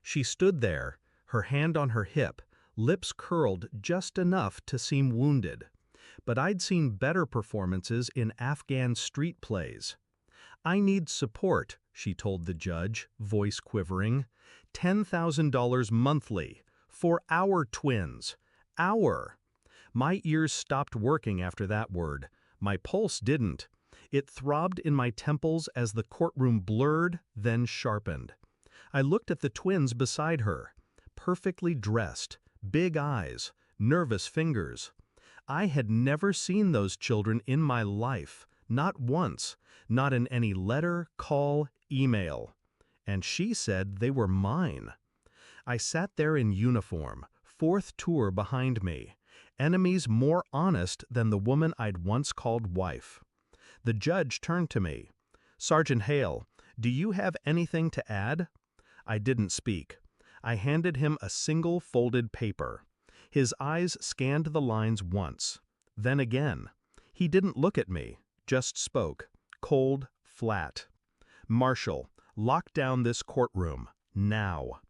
She stood there, her hand on her hip, lips curled just enough to seem wounded. But I'd seen better performances in Afghan street plays. "I need support," she told the judge, voice quivering. $10,000 monthly, for our twins. Our. My ears stopped working after that word. My pulse didn't. It throbbed in my temples as the courtroom blurred, then sharpened. I looked at the twins beside her. Perfectly dressed, big eyes, nervous fingers. I had never seen those children in my life, not once, not in any letter, call, email. And she said they were mine. I sat there in uniform, fourth tour behind me, enemies more honest than the woman I'd once called wife. The judge turned to me. "Sergeant Hale, do you have anything to add?" I didn't speak. I handed him a single folded paper. His eyes scanned the lines once, then again. He didn't look at me, just spoke, cold, flat. "Marshal, lock down this courtroom, now."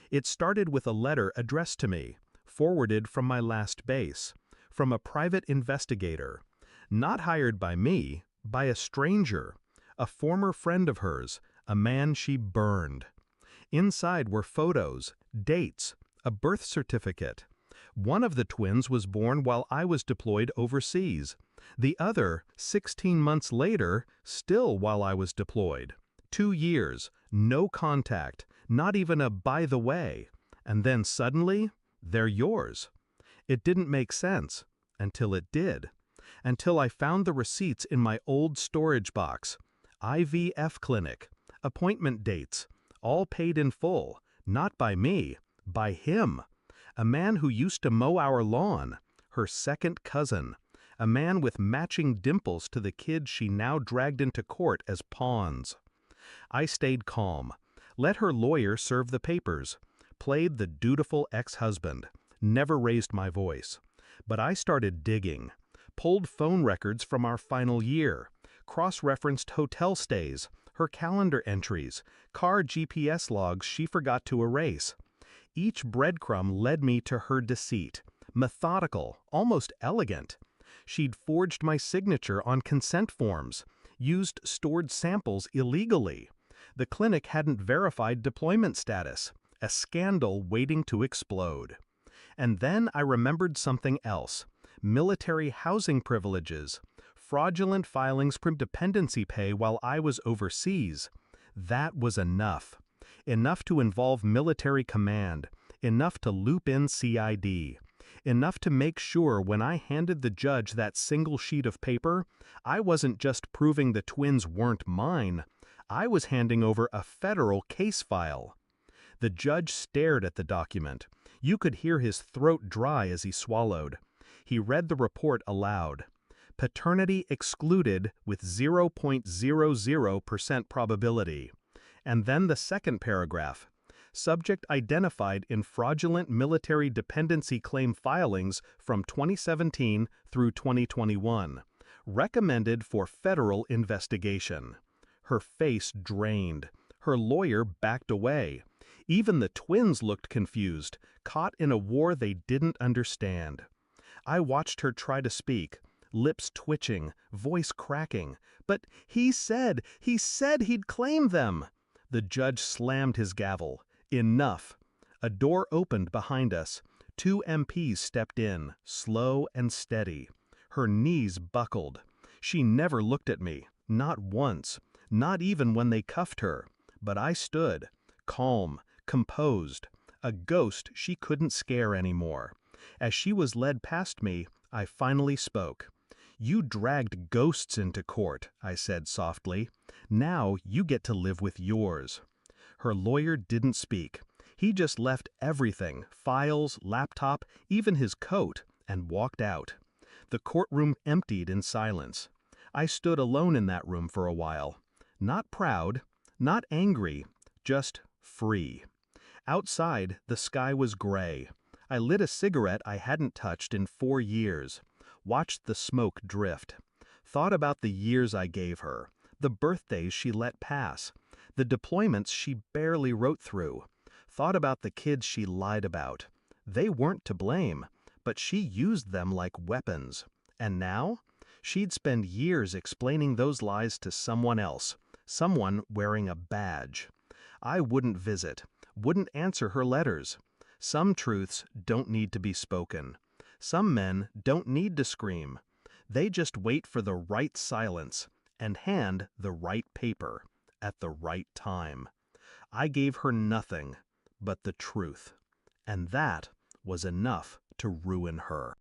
It started with a letter addressed to me, forwarded from my last base, from a private investigator, not hired by me, by a stranger, a former friend of hers, a man she burned. Inside were photos, dates, a birth certificate. One of the twins was born while I was deployed overseas. The other, 16 months later, still while I was deployed. 2 years, no contact, not even a by the way. And then suddenly, they're yours. It didn't make sense, until it did. Until I found the receipts in my old storage box. IVF clinic, appointment dates, all paid in full, not by me, by him. A man who used to mow our lawn, her second cousin, a man with matching dimples to the kids she now dragged into court as pawns. I stayed calm, let her lawyer serve the papers, played the dutiful ex-husband, never raised my voice. But I started digging, pulled phone records from our final year, cross-referenced hotel stays, her calendar entries, car GPS logs she forgot to erase. Each breadcrumb led me to her deceit, methodical, almost elegant. She'd forged my signature on consent forms, used stored samples illegally. The clinic hadn't verified deployment status, a scandal waiting to explode. And then I remembered something else: military housing privileges, fraudulent filings from dependency pay while I was overseas. That was enough. Enough to involve military command, enough to loop in CID, enough to make sure when I handed the judge that single sheet of paper, I wasn't just proving the twins weren't mine, I was handing over a federal case file. The judge stared at the document. You could hear his throat dry as he swallowed. He read the report aloud. Paternity excluded with 0.00% probability. And then the second paragraph. Subject identified in fraudulent military dependency claim filings from 2017 through 2021. Recommended for federal investigation. Her face drained. Her lawyer backed away. Even the twins looked confused, caught in a war they didn't understand. I watched her try to speak, lips twitching, voice cracking. "But he said he'd claim them." The judge slammed his gavel. Enough. A door opened behind us. 2 MPs stepped in, slow and steady. Her knees buckled. She never looked at me, not once, not even when they cuffed her. But I stood, calm, composed, a ghost she couldn't scare anymore. As she was led past me, I finally spoke. "You dragged ghosts into court," I said softly. "Now you get to live with yours." Her lawyer didn't speak. He just left everything, files, laptop, even his coat, and walked out. The courtroom emptied in silence. I stood alone in that room for a while. Not proud, not angry, just free. Outside, the sky was gray. I lit a cigarette I hadn't touched in 4 years. Watched the smoke drift. Thought about the years I gave her, the birthdays she let pass, the deployments she barely wrote through. Thought about the kids she lied about. They weren't to blame, but she used them like weapons. And now? She'd spend years explaining those lies to someone else, someone wearing a badge. I wouldn't visit, wouldn't answer her letters. Some truths don't need to be spoken. Some men don't need to scream. They just wait for the right silence and hand the right paper at the right time. I gave her nothing but the truth, and that was enough to ruin her.